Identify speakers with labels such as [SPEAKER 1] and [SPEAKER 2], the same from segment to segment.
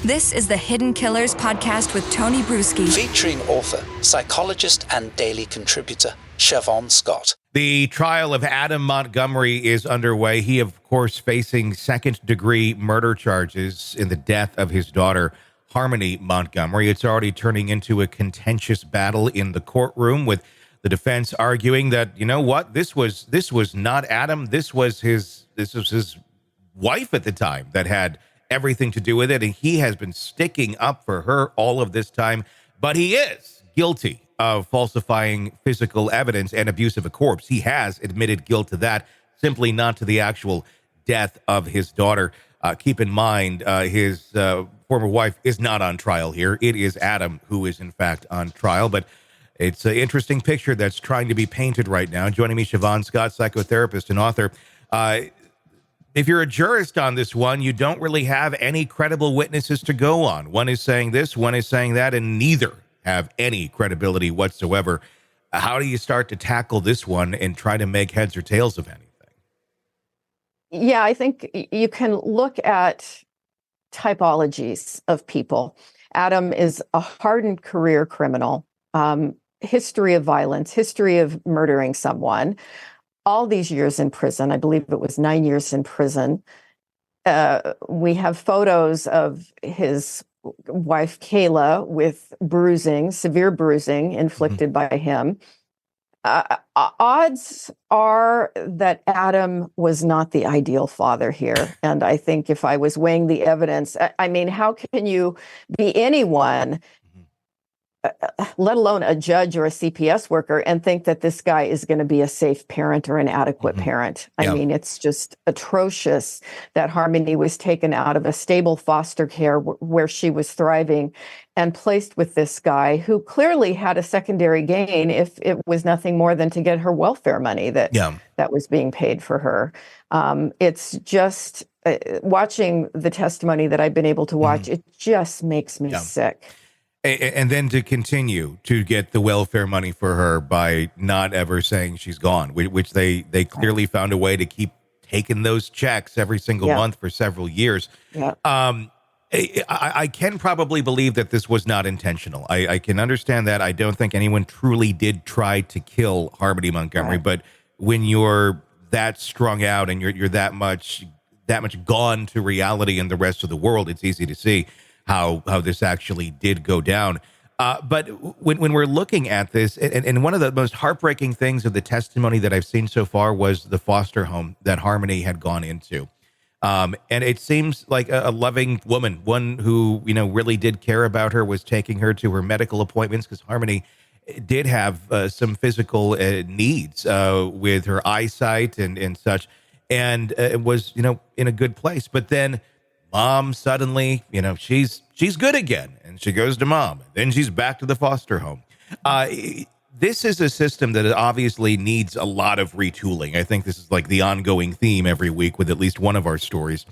[SPEAKER 1] This is the Hidden Killers podcast with Tony Brueski.
[SPEAKER 2] Featuring author, psychologist, and daily contributor, Siobhan Scott.
[SPEAKER 3] The trial of Adam Montgomery is underway. He, of course, facing second-degree murder charges in the death of his daughter, Harmony Montgomery. It's already turning into a contentious battle in the courtroom, with the defense arguing that, you know what, this was not Adam. This was his wife at the time that had everything to do with it, and he has been sticking up for her all of this time. But he is guilty of falsifying physical evidence and abuse of a corpse. He has admitted guilt to that, simply not to the actual death of his daughter. Keep in mind, his former wife is not on trial here. It is Adam who is, in fact, on trial. But it's an interesting picture that's trying to be painted right now. Joining me, Siobhan Scott, psychotherapist and author. If you're a jurist on this one, you don't really have any credible witnesses to go on. One is saying this, one is saying that, and neither have any credibility whatsoever. How do you start to tackle this one and try to make heads or tails of anything?
[SPEAKER 4] Yeah, I think you can look at typologies of people. Adam is a hardened career criminal, history of violence, history of murdering someone. All these years in prison. I believe it was 9 years in prison. We have photos of his wife, Kayla, with bruising, severe bruising inflicted by him. Odds are that Adam was not the ideal father here. And I think if I was weighing the evidence, I mean, how can you be anyone, let alone a judge or a CPS worker, and think that this guy is going to be a safe parent or an adequate parent? I mean, it's just atrocious that Harmony was taken out of a stable foster care where she was thriving and placed with this guy who clearly had a secondary gain, if it was nothing more than to get her welfare money that was being paid for her. It's just watching the testimony that I've been able to watch, it just makes me sick.
[SPEAKER 3] And then to continue to get the welfare money for her by not ever saying she's gone, which they clearly found a way to keep taking those checks every single month for several years. I can probably believe that this was not intentional. I can understand that. I don't think anyone truly did try to kill Harmony Montgomery, but when you're that strung out and you're that much gone to reality and the rest of the world, it's easy to see how this actually did go down. But when we're looking at this, and one of the most heartbreaking things of the testimony that I've seen so far was the foster home that Harmony had gone into. And it seems like a loving woman, one who, really did care about her, was taking her to her medical appointments, because Harmony did have some physical needs with her eyesight and such, and it was, in a good place. But then Mom suddenly, she's good again, and she goes to Mom. Then she's back to the foster home. This is a system that obviously needs a lot of retooling. I think this is like the ongoing theme every week with at least one of our stories.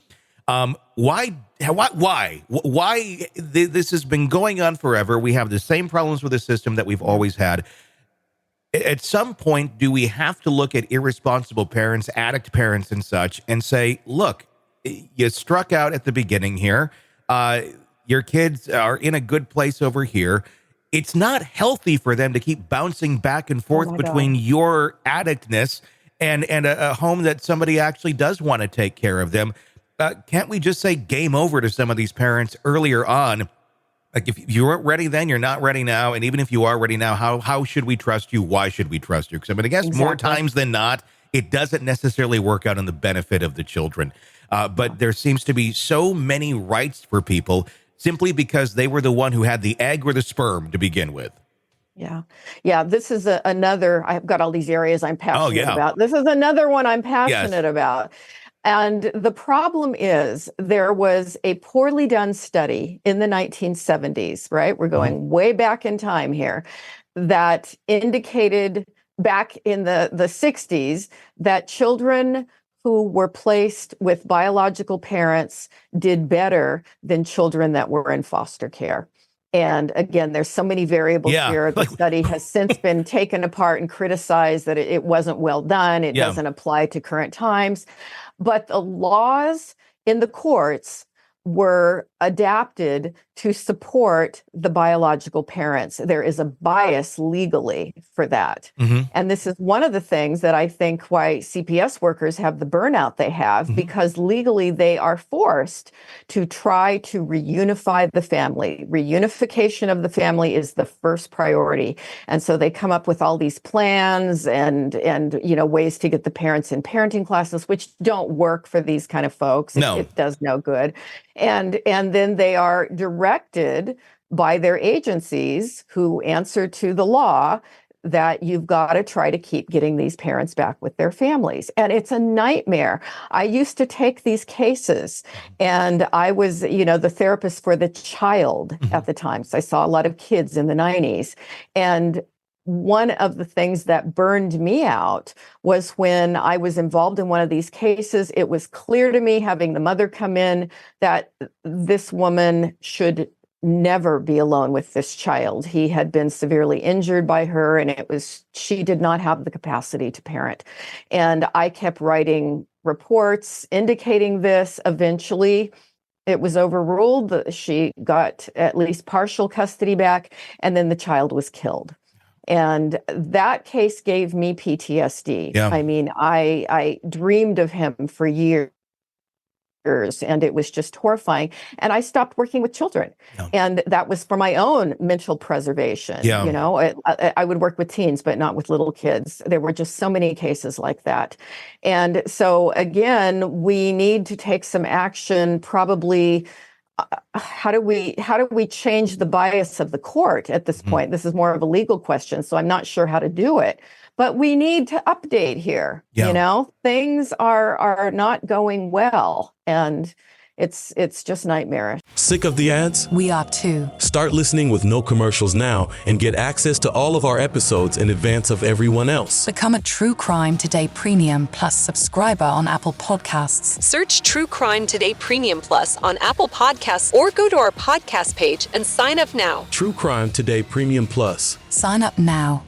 [SPEAKER 3] Why this has been going on forever? We have the same problems with the system that we've always had. At some point, do we have to look at irresponsible parents, addict parents and such, and say, look, you struck out at the beginning here. Your kids are in a good place over here. It's not healthy for them to keep bouncing back and forth between your addictness and a home that somebody actually does want to take care of them. Can't we just say game over to some of these parents earlier on? Like, if you weren't ready then, you're not ready now. And even if you are ready now, how should we trust you? Why should we trust you? Because I'm going to guess more times than not, it doesn't necessarily work out in the benefit of the children. But there seems to be so many rights for people simply because they were the one who had the egg or the sperm to begin with.
[SPEAKER 4] Yeah. This is another, I've got all these areas I'm passionate about. This is another one I'm passionate about. And the problem is there was a poorly done study in the 1970s, right? We're going way back in time here, that indicated back in the 60s that children who were placed with biological parents did better than children that were in foster care. And again, there's so many variables here. The study has since been taken apart and criticized that it wasn't well done. It doesn't apply to current times. But the laws in the courts were adapted to support the biological parents. There is a bias legally for that. And this is one of the things that I think why CPS workers have the burnout they have, because legally they are forced to try to reunify the family. Reunification of the family is the first priority. And so they come up with all these plans and ways to get the parents in parenting classes, which don't work for these kind of folks.
[SPEAKER 3] No.
[SPEAKER 4] It does no good. And then they are directed by their agencies who answer to the law that you've got to try to keep getting these parents back with their families. And it's a nightmare. I used to take these cases, and I was, the therapist for the child at the time. So I saw a lot of kids in the 90s. And one of the things that burned me out was when I was involved in one of these cases. It was clear to me, having the mother come in, that this woman should never be alone with this child. He had been severely injured by her, and she did not have the capacity to parent. And I kept writing reports indicating this. Eventually, it was overruled. She got at least partial custody back, and then the child was killed. And that case gave me PTSD.
[SPEAKER 3] Yeah.
[SPEAKER 4] I mean, I dreamed of him for years, and it was just horrifying. And I stopped working with children.
[SPEAKER 3] Yeah.
[SPEAKER 4] And that was for my own mental preservation.
[SPEAKER 3] Yeah.
[SPEAKER 4] I would work with teens, but not with little kids. There were just so many cases like that. And so, again, we need to take some action, probably. How do we change the bias of the court at this point? This is more of a legal question, so I'm not sure how to do it. But we need to update here.
[SPEAKER 3] Yeah.
[SPEAKER 4] Things are not going well, and it's just nightmarish.
[SPEAKER 5] Sick of the ads?
[SPEAKER 1] We are too.
[SPEAKER 5] Start listening with no commercials now and get access to all of our episodes in advance of everyone else.
[SPEAKER 1] Become a True Crime Today Premium Plus subscriber on Apple Podcasts.
[SPEAKER 6] Search True Crime Today Premium Plus on Apple Podcasts or go to our podcast page and sign up now.
[SPEAKER 5] True Crime Today Premium Plus.
[SPEAKER 1] Sign up now.